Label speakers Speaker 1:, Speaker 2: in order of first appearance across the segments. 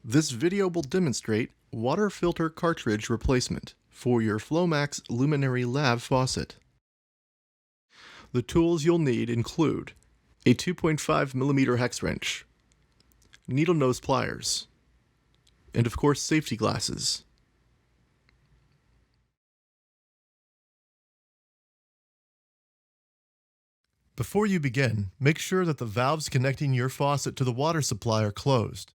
Speaker 1: This video will demonstrate water filter cartridge replacement for your FlowMax Luminary Lav Faucet. The tools you'll need include a 2.5mm hex wrench, needle nose pliers, and of course safety glasses. Before you begin, make sure that the valves connecting your faucet to the water supply are closed.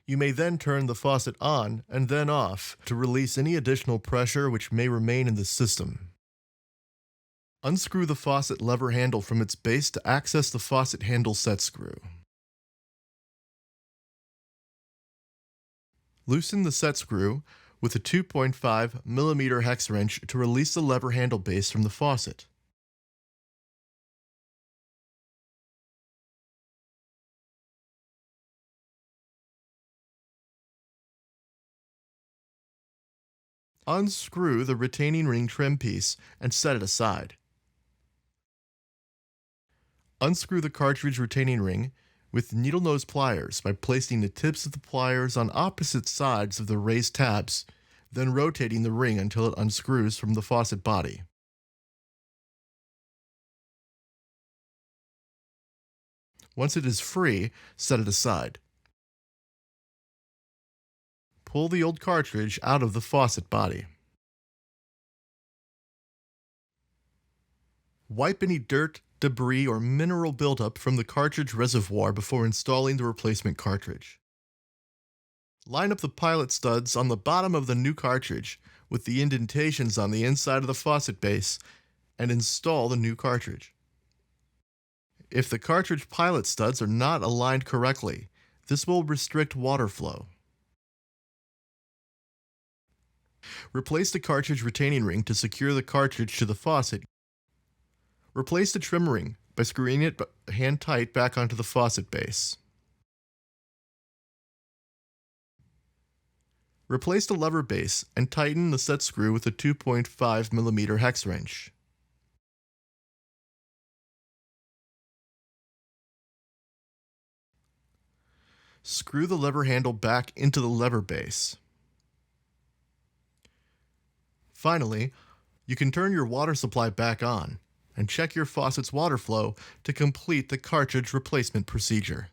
Speaker 1: You may then turn the faucet on and then off to release any additional pressure which may remain in the system. Unscrew the faucet lever handle from its base to access the faucet handle set screw. Loosen the set screw with a 2.5mm hex wrench to release the lever handle base from the faucet. Unscrew the retaining ring trim piece and set it aside. Unscrew the cartridge retaining ring with needle nose pliers by placing the tips of the pliers on opposite sides of the raised tabs, then rotating the ring until it unscrews from the faucet body. Once it is free, set it aside. Pull the old cartridge out of the faucet body. Wipe any dirt, debris, or mineral buildup from the cartridge reservoir before installing the replacement cartridge. Line up the pilot studs on the bottom of the new cartridge with the indentations on the inside of the faucet base and install the new cartridge. If the cartridge pilot studs are not aligned correctly, this will restrict water flow. Replace the cartridge retaining ring to secure the cartridge to the faucet. Replace the trim ring by screwing it hand tight back onto the faucet base. Replace the lever base and tighten the set screw with a 2.5mm hex wrench. Screw the lever handle back into the lever base. Finally, you can turn your water supply back on and check your faucet's water flow to complete the cartridge replacement procedure.